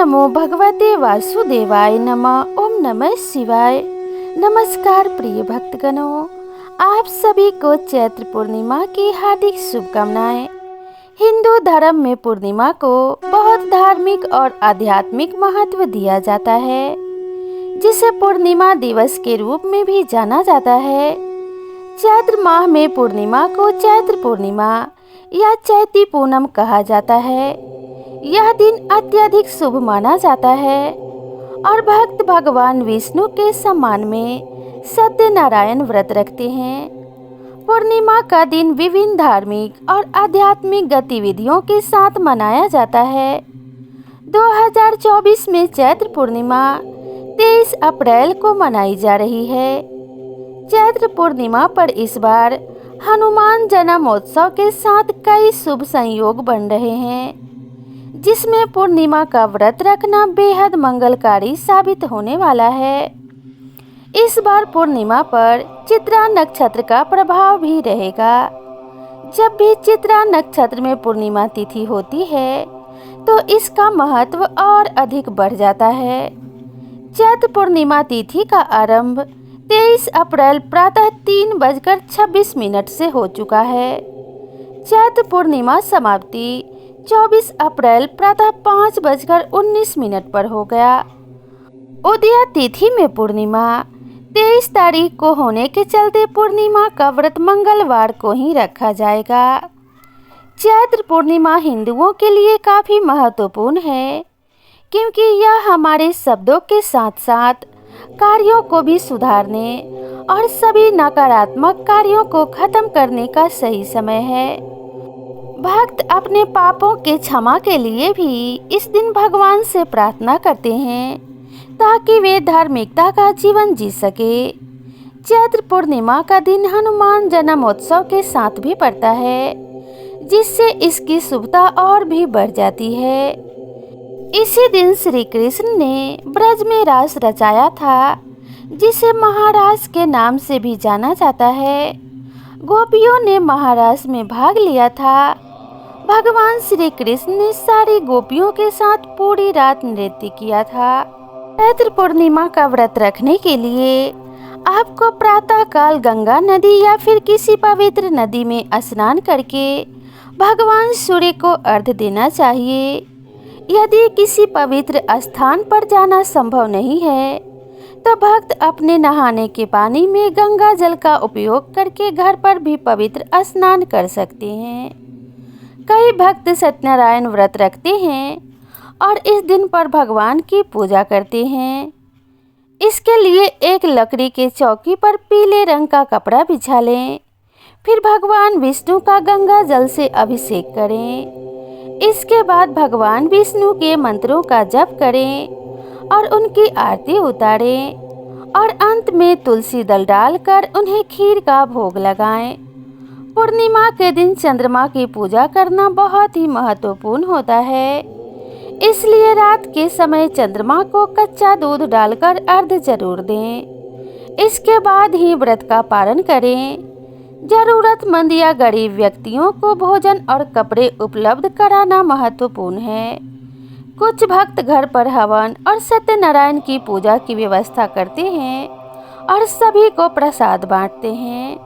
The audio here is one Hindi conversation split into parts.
नमो भगवते वासुदेवाय नमः। ओम नमः शिवाय। नमस्कार प्रिय भक्तगणों, आप सभी को चैत्र पूर्णिमा की हार्दिक शुभकामनाएं। हिंदू धर्म में पूर्णिमा को बहुत धार्मिक और आध्यात्मिक महत्व दिया जाता है, जिसे पूर्णिमा दिवस के रूप में भी जाना जाता है। चैत्र माह में पूर्णिमा को चैत्र पूर्णिमा या चैती पूनम कहा जाता है। यह दिन अत्यधिक शुभ माना जाता है और भक्त भगवान विष्णु के सम्मान में सत्यनारायण व्रत रखते हैं। पूर्णिमा का दिन विभिन्न धार्मिक और आध्यात्मिक गतिविधियों के साथ मनाया जाता है। 2024 में चैत्र पूर्णिमा 23 अप्रैल को मनाई जा रही है। चैत्र पूर्णिमा पर इस बार हनुमान जन्मोत्सव के साथ कई शुभ संयोग बन रहे हैं, जिसमें पूर्णिमा का व्रत रखना बेहद मंगलकारी साबित होने वाला है। इस बार पूर्णिमा पर चित्रा नक्षत्र का प्रभाव भी रहेगा। जब भी चित्रा नक्षत्र में पूर्णिमा तिथि होती है तो इसका महत्व और अधिक बढ़ जाता है। चैत्र पूर्णिमा तिथि का आरंभ 23 अप्रैल प्रातः 3:26 से हो चुका है। चैत्र पूर्णिमा समाप्ति 24 अप्रैल प्रातः 5:19 पर हो गया। उदया तिथि में पूर्णिमा 23 तारीख को होने के चलते पूर्णिमा का व्रत मंगलवार को ही रखा जाएगा। चैत्र पूर्णिमा हिंदुओं के लिए काफ़ी महत्वपूर्ण है, क्योंकि यह हमारे शब्दों के साथ साथ कार्यों को भी सुधारने और सभी नकारात्मक कार्यों को खत्म करने का सही समय है। भक्त अपने पापों के क्षमा के लिए भी इस दिन भगवान से प्रार्थना करते हैं, ताकि वे धार्मिकता का जीवन जी सके। चैत्र पूर्णिमा का दिन हनुमान जन्मोत्सव के साथ भी पड़ता है, जिससे इसकी शुभता और भी बढ़ जाती है। इसी दिन श्री कृष्ण ने ब्रज में रास रचाया था, जिसे महारास के नाम से भी जाना जाता है। गोपियों ने महारास में भाग लिया था। भगवान श्री कृष्ण ने सारी गोपियों के साथ पूरी रात नृत्य किया था। चैत्र पूर्णिमा का व्रत रखने के लिए आपको प्रातः काल गंगा नदी या फिर किसी पवित्र नदी में स्नान करके भगवान सूर्य को अर्घ्य देना चाहिए। यदि किसी पवित्र स्थान पर जाना संभव नहीं है तो भक्त अपने नहाने के पानी में गंगा जल का उपयोग करके घर पर भी पवित्र स्नान कर सकते हैं। कई भक्त सत्यनारायण व्रत रखते हैं और इस दिन पर भगवान की पूजा करते हैं। इसके लिए एक लकड़ी के चौकी पर पीले रंग का कपड़ा बिछा लें, फिर भगवान विष्णु का गंगा जल से अभिषेक करें। इसके बाद भगवान विष्णु के मंत्रों का जप करें और उनकी आरती उतारें और अंत में तुलसी दल डालकर उन्हें खीर का भोग लगाएं। पूर्णिमा के दिन चंद्रमा की पूजा करना बहुत ही महत्वपूर्ण होता है, इसलिए रात के समय चंद्रमा को कच्चा दूध डालकर अर्घ्य जरूर दें। इसके बाद ही व्रत का पालन करें। जरूरतमंद या गरीब व्यक्तियों को भोजन और कपड़े उपलब्ध कराना महत्वपूर्ण है। कुछ भक्त घर पर हवन और सत्यनारायण की पूजा की व्यवस्था करते हैं और सभी को प्रसाद बांटते हैं।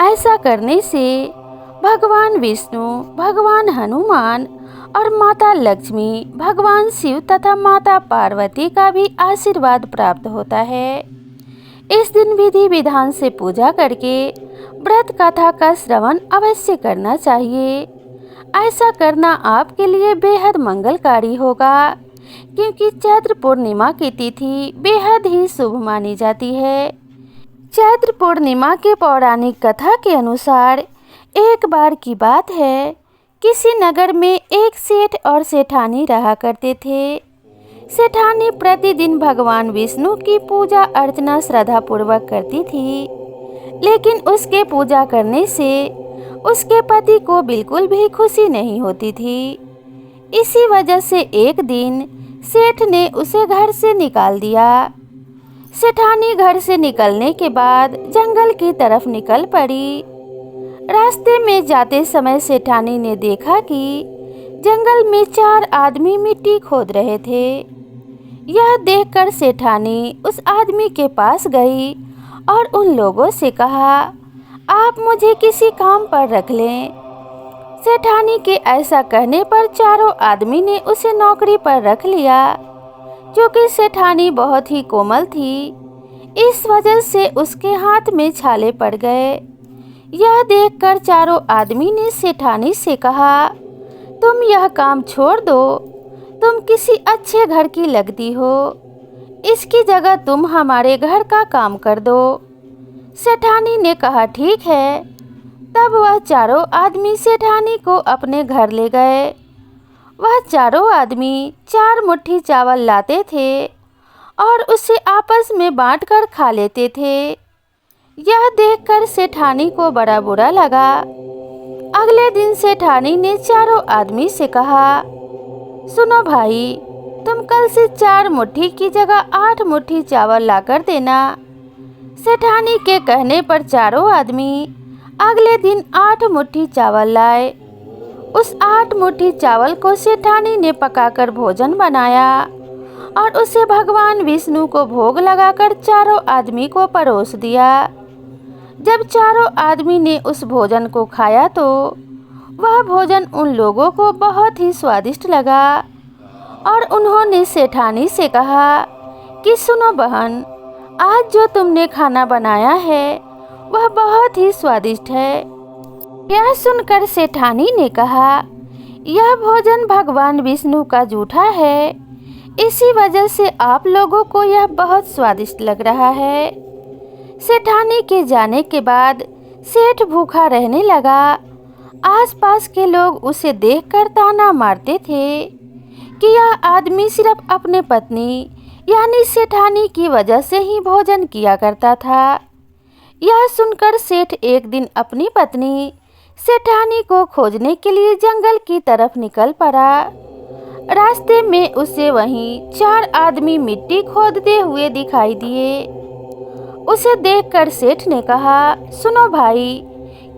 ऐसा करने से भगवान विष्णु, भगवान हनुमान और माता लक्ष्मी, भगवान शिव तथा माता पार्वती का भी आशीर्वाद प्राप्त होता है। इस दिन विधि विधान से पूजा करके व्रत कथा का श्रवण अवश्य करना चाहिए। ऐसा करना आपके लिए बेहद मंगलकारी होगा, क्योंकि चैत्र पूर्णिमा की तिथि बेहद ही शुभ मानी जाती है। चैत्र पूर्णिमा के पौराणिक कथा के अनुसार एक बार की बात है, किसी नगर में एक सेठ और सेठानी रहा करते थे। सेठानी प्रतिदिन भगवान विष्णु की पूजा अर्चना श्रद्धापूर्वक करती थी, लेकिन उसके पूजा करने से उसके पति को बिल्कुल भी खुशी नहीं होती थी। इसी वजह से एक दिन सेठ ने उसे घर से निकाल दिया। सेठानी घर से निकलने के बाद जंगल की तरफ निकल पड़ी। रास्ते में जाते समय सेठानी ने देखा कि जंगल में 4 आदमी मिट्टी खोद रहे थे। यह देखकर सेठानी उस आदमी के पास गई और उन लोगों से कहा, आप मुझे किसी काम पर रख लें। सेठानी के ऐसा कहने पर चारों आदमी ने उसे नौकरी पर रख लिया। क्योंकि सेठानी बहुत ही कोमल थी, इस वजह से उसके हाथ में छाले पड़ गए। यह देखकर चारों आदमी ने सेठानी से कहा, तुम यह काम छोड़ दो, तुम किसी अच्छे घर की लगती हो, इसकी जगह तुम हमारे घर का काम कर दो। सेठानी ने कहा, ठीक है। तब वह चारों आदमी सेठानी को अपने घर ले गए। वह चारों आदमी 4 मुट्ठी चावल लाते थे और उसे आपस में बांटकर खा लेते थे। यह देखकर सेठानी को बड़ा बुरा लगा। अगले दिन सेठानी ने चारों आदमी से कहा, सुनो भाई, तुम कल से 4 मुट्ठी की जगह 8 मुट्ठी चावल लाकर देना। सेठानी के कहने पर चारों आदमी अगले दिन 8 मुट्ठी चावल लाए। उस 8 मुट्ठी चावल को सेठानी ने पकाकर भोजन बनाया और उसे भगवान विष्णु को भोग लगाकर चारों आदमी को परोस दिया। जब चारों आदमी ने उस भोजन को खाया तो वह भोजन उन लोगों को बहुत ही स्वादिष्ट लगा और उन्होंने सेठानी से कहा कि सुनो बहन, आज जो तुमने खाना बनाया है वह बहुत ही स्वादिष्ट है। यह सुनकर सेठानी ने कहा, यह भोजन भगवान विष्णु का जूठा है, इसी वजह से आप लोगों को यह बहुत स्वादिष्ट लग रहा है। सेठानी के जाने के बाद सेठ भूखा रहने लगा। आसपास के लोग उसे देखकर ताना मारते थे कि यह आदमी सिर्फ अपने पत्नी यानी सेठानी की वजह से ही भोजन किया करता था। यह सुनकर सेठ एक दिन अपनी पत्नी सेठानी को खोजने के लिए जंगल की तरफ निकल पड़ा। रास्ते में उसे वहीं 4 आदमी मिट्टी खोदते हुए दिखाई दिए। उसे देखकर सेठ ने कहा, सुनो भाई,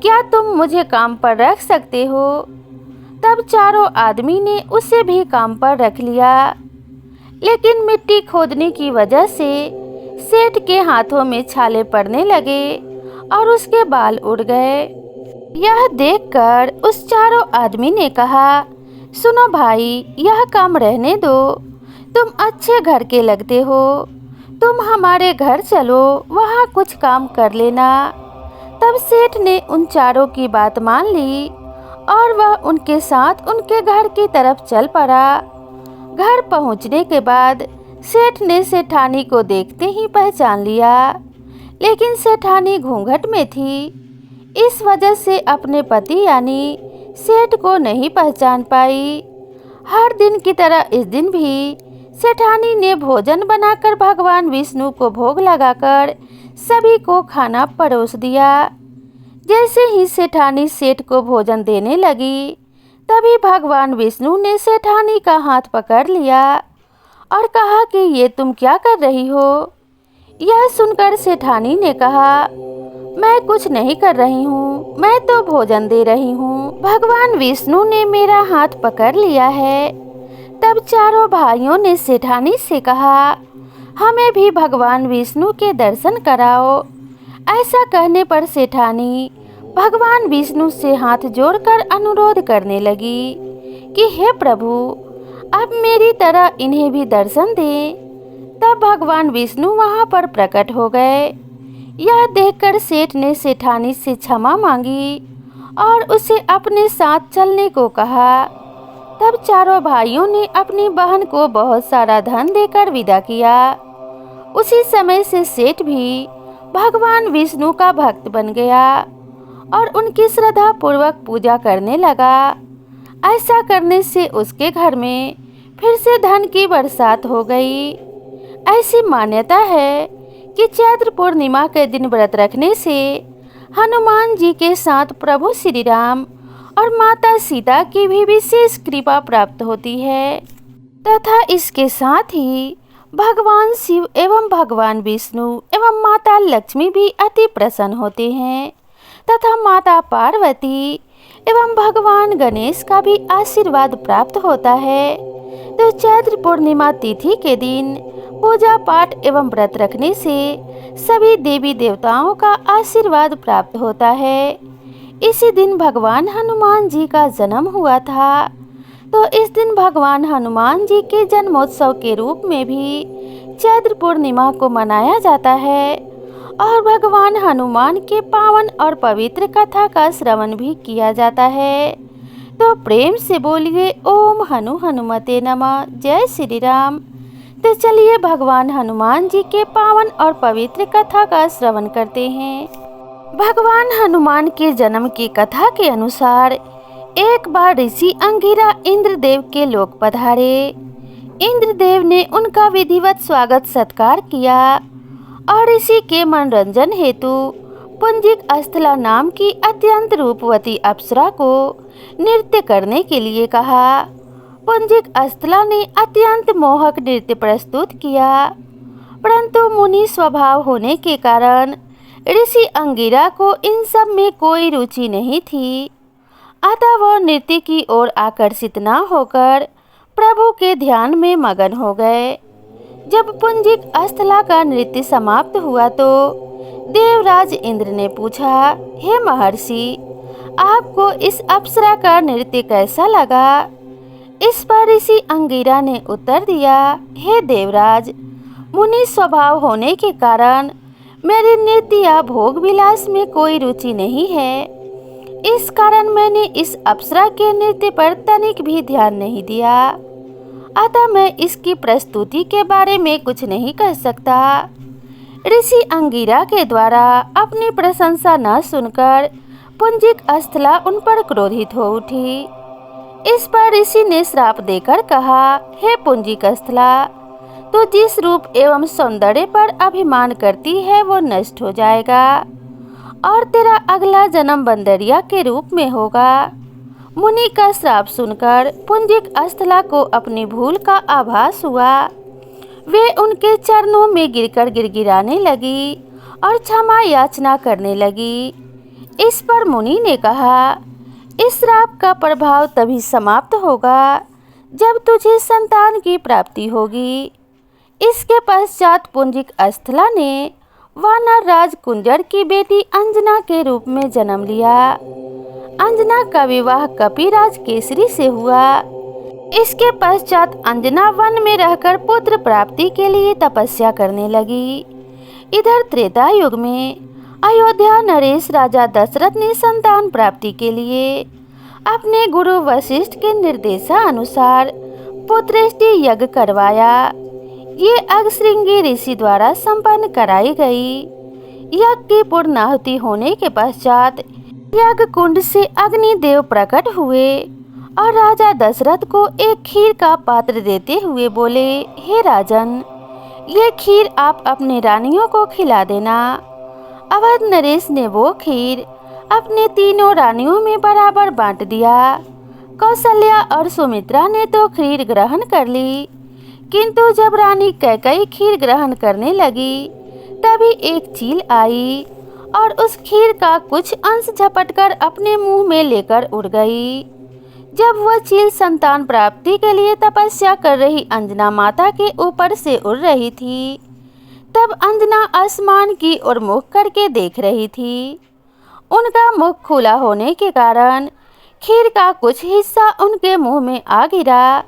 क्या तुम मुझे काम पर रख सकते हो? तब चारों आदमी ने उसे भी काम पर रख लिया। लेकिन मिट्टी खोदने की वजह से सेठ के हाथों में छाले पड़ने लगे और उसके बाल उड़ गए। यह देखकर उस चारों आदमी ने कहा, सुनो भाई, यह काम रहने दो, तुम अच्छे घर के लगते हो, तुम हमारे घर चलो, वहाँ कुछ काम कर लेना। तब सेठ ने उन चारों की बात मान ली और वह उनके साथ उनके घर की तरफ चल पड़ा। घर पहुँचने के बाद सेठ ने सेठानी को देखते ही पहचान लिया, लेकिन सेठानी घूंघट में थी, इस वजह से अपने पति यानी सेठ को नहीं पहचान पाई। हर दिन की तरह इस दिन भी सेठानी ने भोजन बनाकर भगवान विष्णु को भोग लगाकर सभी को खाना परोस दिया। जैसे ही सेठानी सेठ को भोजन देने लगी, तभी भगवान विष्णु ने सेठानी का हाथ पकड़ लिया और कहा कि ये तुम क्या कर रही हो? यह सुनकर सेठानी ने कहा, मैं कुछ नहीं कर रही हूँ, मैं तो भोजन दे रही हूँ। भगवान विष्णु ने मेरा हाथ पकड़ लिया है। तब चारों भाइयों ने सेठानी से कहा, हमें भी भगवान विष्णु के दर्शन कराओ। ऐसा कहने पर सेठानी भगवान विष्णु से हाथ जोड़कर अनुरोध करने लगी कि हे प्रभु, अब मेरी तरह इन्हें भी दर्शन दें। तब भगवान विष्णु वहां पर प्रकट हो गए। यह देखकर सेठ ने सेठानी से क्षमा मांगी और उसे अपने साथ चलने को कहा। तब चारों भाइयों ने अपनी बहन को बहुत सारा धन देकर विदा किया। उसी समय से सेठ भी भगवान विष्णु का भक्त बन गया और उनकी श्रद्धा पूर्वक पूजा करने लगा। ऐसा करने से उसके घर में फिर से धन की बरसात हो गई। ऐसी मान्यता है कि चैत्र पूर्णिमा के दिन व्रत रखने से हनुमान जी के साथ प्रभु श्री राम और माता सीता की भी विशेष कृपा प्राप्त होती है तथा इसके साथ ही भगवान शिव एवं भगवान विष्णु एवं माता लक्ष्मी भी अति प्रसन्न होते हैं तथा माता पार्वती एवं भगवान गणेश का भी आशीर्वाद प्राप्त होता है। तो चैत्र पूर्णिमा तिथि के दिन पूजा पाठ एवं व्रत रखने से सभी देवी देवताओं का आशीर्वाद प्राप्त होता है। इसी दिन भगवान हनुमान जी का जन्म हुआ था। तो इस दिन भगवान हनुमान जी के जन्मोत्सव के रूप में भी चैत्र पूर्णिमा को मनाया जाता है और भगवान हनुमान के पावन और पवित्र कथा का श्रवण भी किया जाता है। तो प्रेम से बोलिए ओम हनुमते नमः। जय श्री राम। तो चलिए भगवान हनुमान जी के पावन और पवित्र कथा का श्रवण करते हैं। भगवान हनुमान के जन्म की कथा के अनुसार एक बार ऋषि अंगिरा इंद्रदेव के लोक पधारे। इंद्रदेव ने उनका विधिवत स्वागत सत्कार किया और ऋषि के मनोरंजन हेतु पुंजिक अस्थला नाम की अत्यंत रूपवती अप्सरा को नृत्य करने के लिए कहा। पुंजिक अस्थला ने अत्यंत मोहक नृत्य प्रस्तुत किया, परंतु मुनि स्वभाव होने के कारण ऋषि अंगिरा को इन सब में कोई रुचि नहीं थी। अतः वह नृत्य की ओर आकर्षित न होकर प्रभु के ध्यान में मगन हो गए। जब पुंजिक अस्थला का नृत्य समाप्त हुआ तो देवराज इंद्र ने पूछा, हे महर्षि, आपको इस अप्सरा का नृत्य कैसा लगा? इस पर ऋषि अंगिरा ने उत्तर दिया, हे देवराज, मुनि स्वभाव होने के कारण मेरी नृत्य या भोग विलास में कोई रुचि नहीं है। इस कारण मैंने इस अप्सरा के नृत्य पर तनिक भी ध्यान नहीं दिया। अतः मैं इसकी प्रस्तुति के बारे में कुछ नहीं कह सकता। ऋषि अंगिरा के द्वारा अपनी प्रशंसा न सुनकर पुंजिक अस्थला उन पर क्रोधित हो उठी। इस पर ऋषि ने श्राप देकर कहा, हे पुंजिक अस्थला, तो जिस रूप एवं सौंदर्य पर अभिमान करती है वो नष्ट हो जाएगा और तेरा अगला जन्म बंदरिया के रूप में होगा। मुनि का श्राप सुनकर पुंजिक अस्थला को अपनी भूल का आभास हुआ। वे उनके चरणों में गिरकर गिड़गिड़ाने लगी और क्षमा याचना करने लगी। इस पर मुनि ने कहा, इस श्राप का प्रभाव तभी समाप्त होगा जब तुझे संतान की प्राप्ति होगी। इसके पश्चात पुंजिक अस्थला ने वानर राज कुंजर की बेटी अंजना के रूप में जन्म लिया। अंजना का विवाह कपिराज केसरी से हुआ। इसके पश्चात अंजना वन में रहकर पुत्र प्राप्ति के लिए तपस्या करने लगी। इधर त्रेता युग में अयोध्या नरेश राजा दशरथ ने संतान प्राप्ति के लिए अपने गुरु वशिष्ठ के निर्देशानुसार पुत्रेष्टि यज्ञ करवाया। ये अगस्त्रिंगी ऋषि द्वारा संपन्न कराई गई। यज्ञ की पूर्णाहुति होने के पश्चात यज्ञ कुंड से अग्निदेव प्रकट हुए और राजा दशरथ को एक खीर का पात्र देते हुए बोले, हे राजन, ये खीर आप अपने रानियों को खिला देना। अवध नरेश ने वो खीर अपने तीनों रानियों में बराबर बांट दिया। कौशल्या और सुमित्रा ने तो खीर ग्रहण कर ली, किंतु जब रानी कैकेयी खीर ग्रहण करने लगी तभी एक चील आई और उस खीर का कुछ अंश झपटकर अपने मुंह में लेकर उड़ गई। जब वह चील संतान प्राप्ति के लिए तपस्या कर रही अंजना माता के ऊपर से उड़ रही थी, तब अंजना आसमान की ओर मुख करके देख रही थी। उनका मुख खुला होने के कारण खीर का कुछ हिस्सा उनके मुंह में आ गिरा।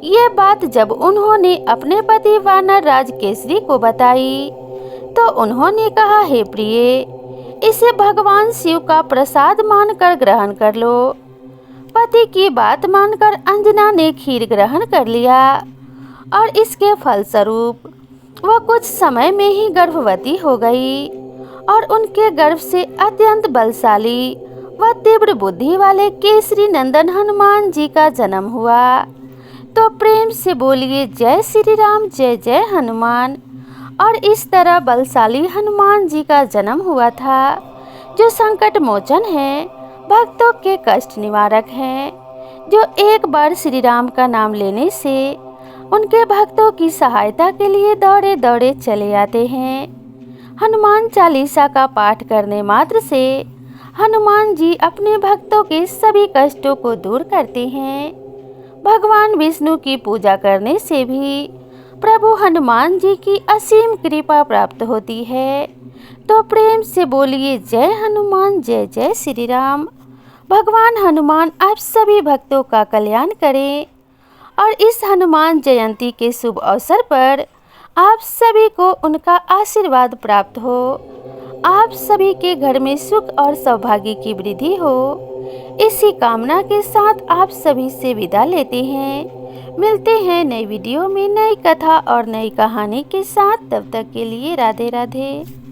ये बात जब उन्होंने अपने पति वानर राज केसरी को बताई तो उन्होंने कहा, हे प्रिय, इसे भगवान शिव का प्रसाद मानकर ग्रहण कर लो। पति की बात मानकर अंजना ने खीर ग्रहण कर लिया और इसके फलस्वरूप वह कुछ समय में ही गर्भवती हो गई और उनके गर्भ से अत्यंत बलशाली व तीव्र बुद्धि वाले केसरी नंदन हनुमान जी का जन्म हुआ। तो प्रेम से बोलिए जय श्री राम, जय जय हनुमान। और इस तरह बलशाली हनुमान जी का जन्म हुआ था, जो संकट मोचन है, भक्तों के कष्ट निवारक हैं, जो एक बार श्री राम का नाम लेने से उनके भक्तों की सहायता के लिए दौड़े दौड़े चले आते हैं। हनुमान चालीसा का पाठ करने मात्र से हनुमान जी अपने भक्तों के सभी कष्टों को दूर करते हैं। भगवान विष्णु की पूजा करने से भी प्रभु हनुमान जी की असीम कृपा प्राप्त होती है। तो प्रेम से बोलिए जय हनुमान, जय जय श्री राम। भगवान हनुमान आप सभी भक्तों का कल्याण करें और इस हनुमान जयंती के शुभ अवसर पर आप सभी को उनका आशीर्वाद प्राप्त हो। आप सभी के घर में सुख और सौभाग्य की वृद्धि हो। इसी कामना के साथ आप सभी से विदा लेते हैं। मिलते हैं नई वीडियो में नई कथा और नई कहानी के साथ। तब तक के लिए राधे राधे।